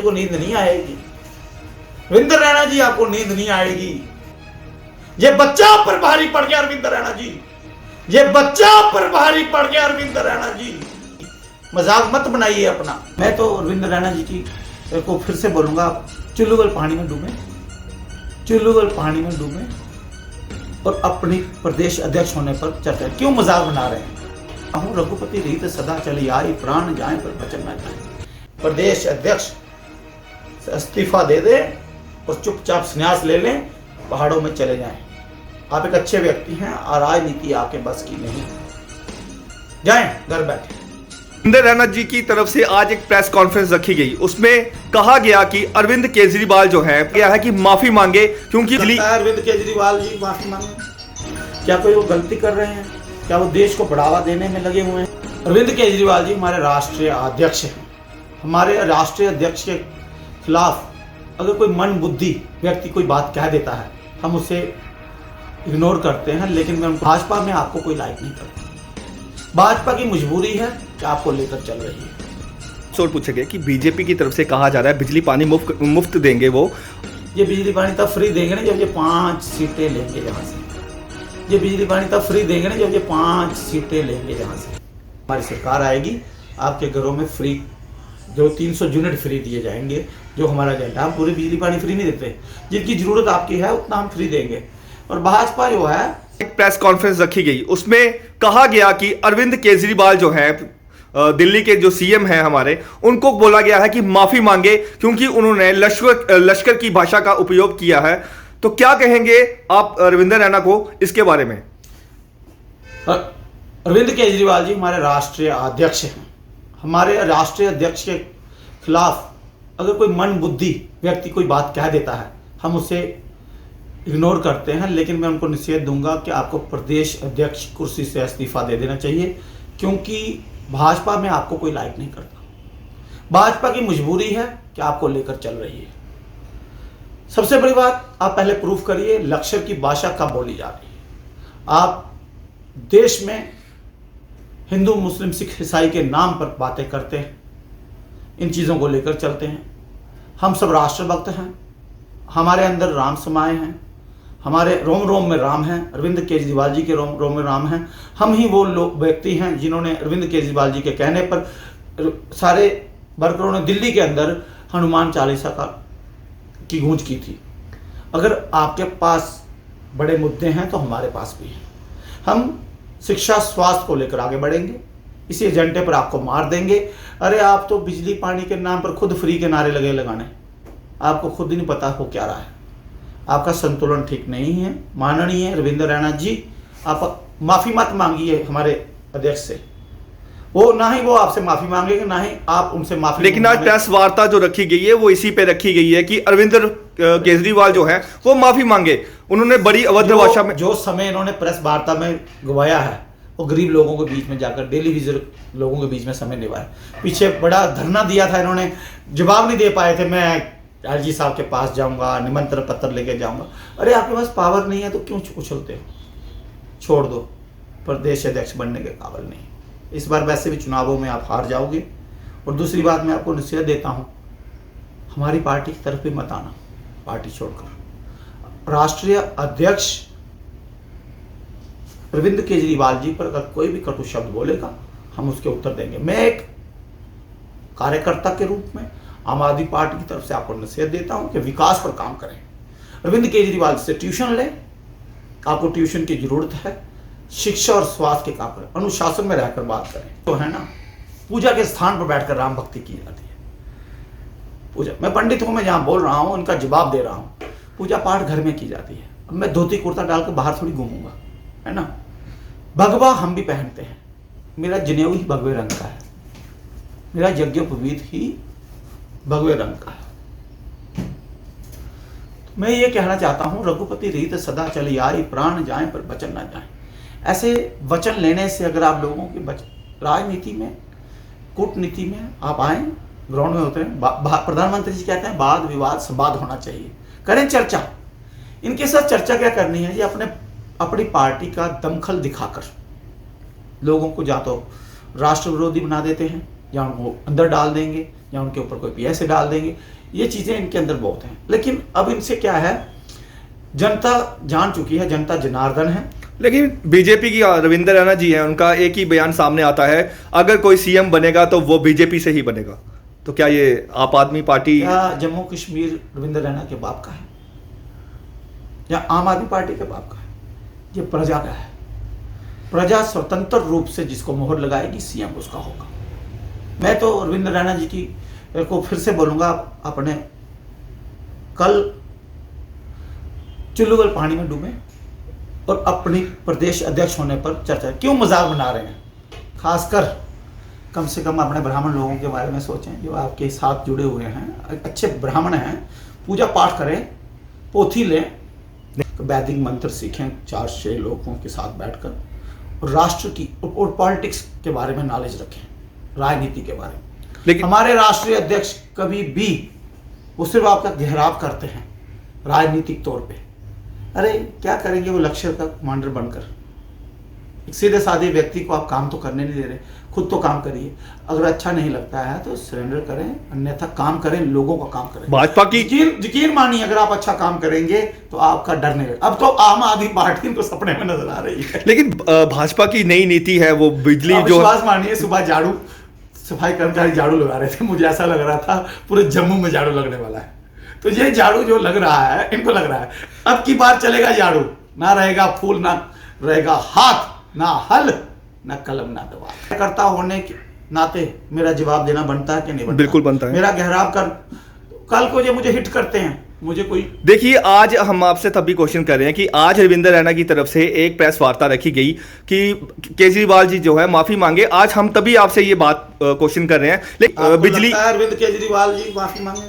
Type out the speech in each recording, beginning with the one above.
को नींद नहीं आएगी। रविंद्र रैना जी आपको नींद नहीं आएगी। ये बच्चा आप पर भारी पड़ गया रविंद्र रैना जी, ये बच्चा आप पर भारी पड़ गया रविंद्र रैना जी। मजाक मत बनाइए अपना। मैं तो रविंद्र रैना जी की को फिर से बोलूंगा, चुल्लूगल पानी में डूबे, चुल्लूगल पानी में डूबे और अपनी प्रदेश अध्यक्ष होने पर चर्चा। क्यों मजाक बना रहे हैं? रघुपति रीत सदा चली आई, प्राण जाए पर वचन न जाए। प्रदेश अध्यक्ष इस्तीफा दे दे और चुपचाप संन्यास ले लें, पहाड़ों में चले जाएं। आप एक अच्छे व्यक्ति हैं और राजनीति आपके बस की नहीं, जाएं घर बैठे। रविंद्र रैना जी की तरफ से आज एक प्रेस कॉन्फ्रेंस रखी गई, उसमें कहा गया कि अरविंद केजरीवाल जो है क्या है कि माफी मांगे, क्योंकि अरविंद केजरीवाल जी माफी मांगे? क्या कोई वो गलती कर रहे हैं? क्या वो देश को बढ़ावा देने में लगे हुए हैं? अरविंद केजरीवाल जी हमारे राष्ट्रीय अध्यक्ष हैं। हमारे राष्ट्रीय अध्यक्ष के खिलाफ अगर कोई मन बुद्धि व्यक्ति कोई बात कह देता है, हम उसे इग्नोर करते हैं, लेकिन भाजपा में आपको कोई लाइक नहीं करता। भाजपा की मजबूरी है कि आपको लेकर चल रही है। सवाल पूछे गए कि बीजेपी की तरफ से कहा जा रहा है बिजली पानी मुफ्त देंगे। वो ये बिजली पानी तब फ्री देंगे ना जब ये 5 सीटें लेंगे जहाँ से। ये बिजली पानी तब फ्री देंगे ना जब ये 5 सीटें लेंगे जहाँ से। हमारी सरकार आएगी, आपके घरों में फ्री जो 300 यूनिट फ्री दिए जाएंगे, जो हमारा एजेंडा। हम पूरी बिजली पानी फ्री नहीं देते, जितनी जरूरत आपकी है उतना हम फ्री देंगे। और भाजपा जो है, एक प्रेस कॉन्फ्रेंस रखी गई, उसमें कहा गया कि अरविंद केजरीवाल जो है दिल्ली के जो सीएम हैं हमारे, उनको बोला गया है कि माफी मांगे क्योंकि उन्होंने लश्कर की भाषा का उपयोग किया है। तो क्या कहेंगे आप रविंद्र रैना को इसके बारे में? अरविंद केजरीवाल जी हमारे राष्ट्रीय अध्यक्ष हैं। हमारे राष्ट्रीय अध्यक्ष के खिलाफ अगर कोई मन बुद्धि व्यक्ति कोई बात कह देता है, हम उसे इग्नोर करते हैं, लेकिन मैं उनको नसीहत दूंगा कि आपको प्रदेश अध्यक्ष कुर्सी से इस्तीफा दे देना चाहिए, क्योंकि भाजपा में आपको कोई लाइक नहीं करता। भाजपा की मजबूरी है कि आपको लेकर चल रही है। सबसे बड़ी बात, आप पहले प्रूफ करिए लश्कर की भाषा कब बोली जा रही है। आप देश में हिंदू मुस्लिम सिख ईसाई के नाम पर बातें करते हैं, इन चीज़ों को लेकर चलते हैं। हम सब राष्ट्रभक्त हैं, हमारे अंदर राम समाये हैं, हमारे रोम रोम में राम हैं। अरविंद केजरीवाल जी के रोम रोम में राम हैं। हम ही वो लोग व्यक्ति हैं जिन्होंने अरविंद केजरीवाल जी के कहने पर सारे वर्करों ने दिल्ली के अंदर हनुमान चालीसा की गूंज की थी। अगर आपके पास बड़े मुद्दे हैं तो हमारे पास भी हैं। हम शिक्षा स्वास्थ्य को लेकर आगे बढ़ेंगे, इसी एजेंडे पर आपको मार देंगे। अरे आप तो बिजली पानी के नाम पर खुद फ्री के नारे लगे लगाने, आपको खुद ही नहीं पता हो क्या रहा है। आपका संतुलन ठीक नहीं है। माननीय रविंद्र रैना जी, आप माफ़ी मत मांगिए हमारे अध्यक्ष से। वो ना ही वो आपसे माफ़ी मांगेंगे, ना ही आप उनसे माफ़ी। लेकिन आज प्रेस वार्ता जो रखी गई है वो इसी पे रखी गई है कि अरविंद केजरीवाल जो है वो माफ़ी मांगे। उन्होंने बड़ी अभद्र भाषा में जो समय इन्होंने प्रेस वार्ता में गवाया है, वो गरीब लोगों के बीच में जाकर, डेली विजिट लोगों के बीच में समय निभाया। पीछे बड़ा धरना दिया था इन्होंने, जवाब नहीं दे पाए थे। मैं एलजी साहब के पास जाऊंगा, निमंत्रण पत्र लेके जाऊंगा। अरे आपके पास पावर नहीं है तो क्यों उछलते हो? छोड़ दो, प्रदेश अध्यक्ष बनने के काबिल नहीं। इस बार वैसे भी चुनावों में आप हार जाओगे। और दूसरी बात, मैं आपको नसीहत देता हूँ, हमारी पार्टी की तरफ भी मत आना, पार्टी छोड़कर। राष्ट्रीय अध्यक्ष अरविंद केजरीवाल जी पर अगर कोई भी कटु शब्द बोलेगा, हम उसके उत्तर देंगे। मैं एक कार्यकर्ता के रूप में आम आदमी पार्टी की तरफ से आपको नसीहत देता हूं कि विकास पर काम करें। अरविंद केजरीवाल से ट्यूशन लें, आपको ट्यूशन की जरूरत है। शिक्षा और स्वास्थ्य के काम करें, अनुशासन में रहकर बात करें। तो है ना, पूजा के स्थान पर बैठकर राम भक्ति की जाती है। पूजा, मैं पंडित हूं, मैं जहां बोल रहा हूं उनका जवाब दे रहा हूं। पूजा पाठ घर में की जाती है। अब मैं धोती कुर्ता डालकर बाहर थोड़ी घूमूंगा, है ना। भगवा हम भी पहनते हैं, मेरा जनेऊ ही भगवे रंग का है, मेरा यज्ञोपवीत ही भगवे रंग का है। तो मैं ये कहना चाहता हूं, रघुपति रीत सदा चली आई, प्राण जाए पर वचन न जाए। ऐसे वचन लेने से अगर आप लोगों की राजनीति में, कूटनीति में आप आए, ग्राउंड में होते हैं, प्रधानमंत्री जी कहते हैं वाद विवाद संवाद होना चाहिए, करें चर्चा। इनके साथ चर्चा क्या करनी है? ये अपनी पार्टी का दमखल दिखाकर लोगों को या तो राष्ट्र विरोधी बना देते हैं या उनको अंदर डाल देंगे, या उनके ऊपर कोई पीएस डाल देंगे। ये चीज़ें इनके अंदर बहुत हैं, लेकिन अब इनसे क्या है, जनता जान चुकी है, जनता जनार्दन है। लेकिन बीजेपी की रविंद्र रैना जी हैं, उनका एक ही बयान सामने आता है, अगर कोई सीएम बनेगा तो वो बीजेपी से ही बनेगा। तो क्या ये आप आदमी पार्टी, क्या जम्मू कश्मीर रविंद्र रैना के बाप का है या आम आदमी पार्टी के बाप का है? ये प्रजा का है। प्रजा स्वतंत्र रूप से जिसको मोहर लगाएगी सीएम उसका होगा। मैं तो रविंद्र रैना जी की को फिर से बोलूंगा, अपने कल चुल्लू पानी में डूबे और अपनी प्रदेश अध्यक्ष होने पर चर्चा। क्यों मजाक बना रहे हैं? खासकर कम से कम अपने ब्राह्मण लोगों के बारे में सोचें, जो आपके साथ जुड़े हुए हैं, अच्छे ब्राह्मण हैं, पूजा पाठ करें, पोथी लें, वैदिक मंत्र सीखें 4-6 लोगों के साथ बैठकर, और राष्ट्र की और पॉलिटिक्स के बारे में नॉलेज रखें, राजनीति के बारे में। लेकिन हमारे राष्ट्रीय अध्यक्ष कभी भी वो सिर्फ आपका घेराव करते हैं राजनीतिक तौर पे। अरे क्या करेंगे वो लश्कर का कमांडर बनकर? एक सीधे साधे व्यक्ति को आप काम तो करने नहीं दे रहे, खुद तो काम करिए। अगर अच्छा नहीं लगता है तो सरेंडर करें, अन्यथा काम करें, लोगों का काम करें। भाजपा की यकीन मानिए, अगर आप अच्छा काम करेंगे तो आपका डर नहीं रहेगा। अब तो आम आदमी पार्टी इनको सपने में नजर आ रही है। लेकिन भाजपा की नई नीति है वो बिजली जो, विश्वास मानिए, सुबह झाड़ू सफाई कर्मचारी झाड़ू लगा रहे थे, मुझे ऐसा लग रहा था पूरे जम्मू में झाड़ू लगने वाला है। तो ये झाड़ू जो लग रहा है, इनको लग रहा है अब की बार चलेगा झाड़ू, ना रहेगा फूल, ना रहेगा हाथ, ना हल, ना कलम, ना दवा। करता होने के नाते मेरा जवाब देना बनता है कि नहीं बनता? बिल्कुल बनता है। मेरा गहराव कर, कल को ये मुझे हिट करते हैं, मुझे कोई, देखिए आज हम आपसे तभी क्वेश्चन कर रहे हैं कि आज रविंद्र रैना की तरफ से एक प्रेस वार्ता रखी गई कि केजरीवाल जी जो है माफी मांगे। आज हम तभी आपसे ये बात क्वेश्चन कर रहे हैं। लेकिन बिजली, अरविंद केजरीवाल जी माफी मांगे?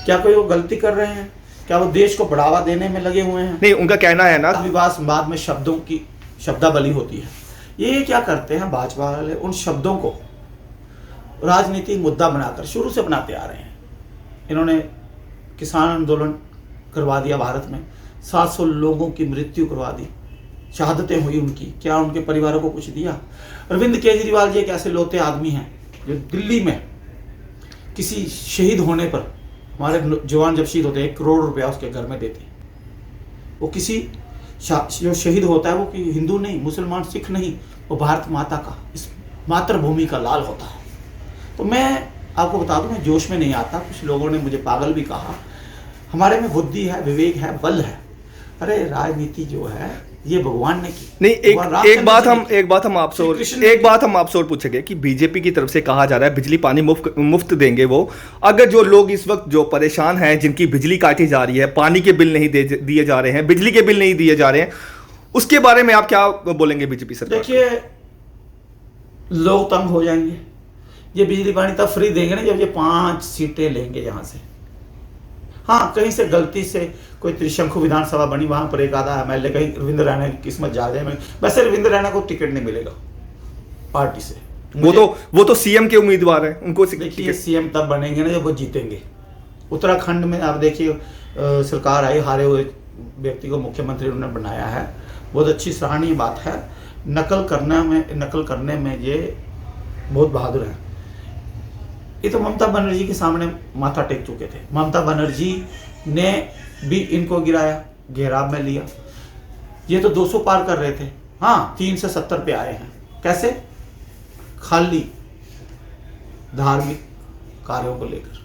क्या कोई वो गलती कर रहे हैं? क्या वो देश को बढ़ावा देने में लगे हुए हैं? नहीं, उनका कहना है ना, विवाद बाद में शब्दों की शब्दावली होती है। ये क्या करते हैं भाजपा वाले, उन शब्दों को राजनीतिक मुद्दा बनाकर शुरू से बनाते आ रहे हैं। इन्होंने किसान आंदोलन करवा दिया भारत में, 700 लोगों की मृत्यु करवा दी, शहादतें हुई उनकी। क्या उनके परिवारों को कुछ दिया? अरविंद केजरीवाल जी एक ऐसे लोते आदमी हैं जो दिल्ली में किसी शहीद होने पर, हमारे जवान जब शहीद होते हैं 1 करोड़ रुपया उसके घर में देते हैं। वो किसी जो शहीद होता है वो कि हिंदू नहीं, मुसलमान, सिख नहीं, वो भारत माता का, इस मातृभूमि का लाल होता है। तो मैं आपको बता दूं, मैं जोश में नहीं आता। कुछ लोगों ने मुझे पागल भी कहा। हमारे में बुद्धि है, विवेक है, बल है। अरे राजनीति जो है ये भगवान ने की नहीं। एक बात हम आपसे और पूछेंगे कि बीजेपी की तरफ से कहा जा रहा है बिजली पानी मुफ्त देंगे वो। अगर जो लोग इस वक्त जो परेशान हैं, जिनकी बिजली काटी जा रही है, पानी के बिल नहीं दिए जा रहे हैं, बिजली के बिल नहीं दिए जा रहे हैं, उसके बारे में आप क्या बोलेंगे बीजेपी सरकार? देखिए, लोग तंग हो जाएंगे। ये बिजली पानी तब फ्री देंगे ना जब ये 5 सीटें लेंगे यहाँ से। हाँ, कहीं से गलती से कोई त्रिशंकु विधानसभा बनी, वहां पर एक आधा एमएलए, कहीं रविंद्र रैना की किस्मत जा जाए। वैसे रविंद्र रैना को टिकट नहीं मिलेगा पार्टी से। वो तो सीएम के उम्मीदवार हैं, उनको देखिए सीएम तब बनेंगे ना जब वो जीतेंगे। उत्तराखंड में आप देखिए सरकार आई, हारे हुए व्यक्ति को मुख्यमंत्री उन्होंने बनाया है, बहुत अच्छी सराहनीय बात है। नकल करने में ये बहुत बहादुर है। ये तो ममता बनर्जी के सामने माथा टेक चुके थे। ममता बनर्जी ने भी इनको गिराया, घेराव में लिया। ये तो 200 पार कर रहे थे, हाँ 3 से 70 पे आए हैं। कैसे? खाली धार्मिक कार्यों को लेकर।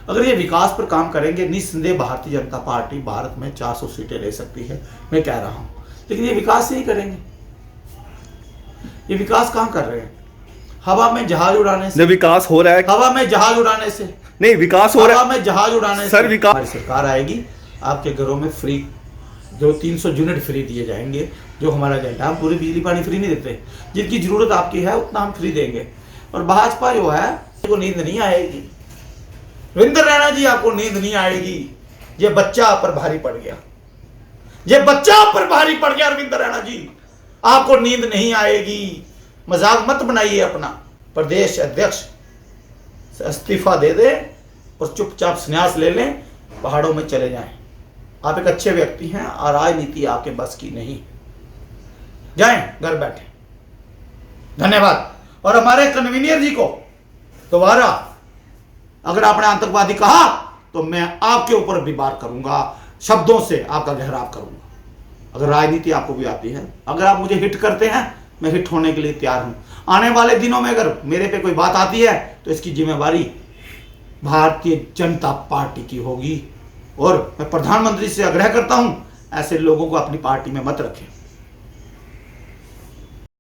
अगर ये विकास पर काम करेंगे, निस्संदेह भारतीय जनता पार्टी भारत में 400 सीटें ले सकती है, मैं कह रहा हूं। लेकिन ये विकास नहीं करेंगे। ये विकास कहां कर रहे हैं? हवा में जहाज उड़ाने से। विकास हो रहा है, हवा में जहाज उड़ाने से नहीं, विकास हो रहा है, हवा में जहाज उड़ाने सर। से विकास, हमारी सरकार आएगी, आपके घरों में फ्री जो 300 यूनिट फ्री दिए जाएंगे, जो हमारा एजेंडा। हम पूरी बिजली पानी फ्री नहीं देते, जितनी जरूरत आपकी है उतना हम फ्री देंगे। और भाजपा जो है को नींद नहीं आएगी। रविंद्र रैना जी, आपको नींद नहीं आएगी। ये बच्चा आप पर भारी पड़ गया, ये बच्चा आप पर भारी पड़ गया रविंद्र रैना जी, आपको नींद नहीं आएगी। मजाक मत बनाइए अपना। प्रदेश अध्यक्ष से इस्तीफा दे दे और चुपचाप संन्यास ले लें, पहाड़ों में चले जाएं। आप एक अच्छे व्यक्ति हैं और राजनीति आपके बस की नहीं। जाएं, घर बैठे। धन्यवाद। और हमारे कन्वीनियर जी को दोबारा अगर आपने आतंकवादी कहा तो मैं आपके ऊपर भी वार करूंगा, शब्दों से आपका घेराव करूंगा। अगर राजनीति आपको भी आती है, अगर आप मुझे हिट करते हैं, मैं हिट होने के लिए तैयार हूं। आने वाले दिनों में अगर मेरे पे कोई बात आती है तो इसकी जिम्मेवारी भारतीय जनता पार्टी की होगी। और मैं प्रधानमंत्री से आग्रह करता हूं, ऐसे लोगों को अपनी पार्टी में मत रखें।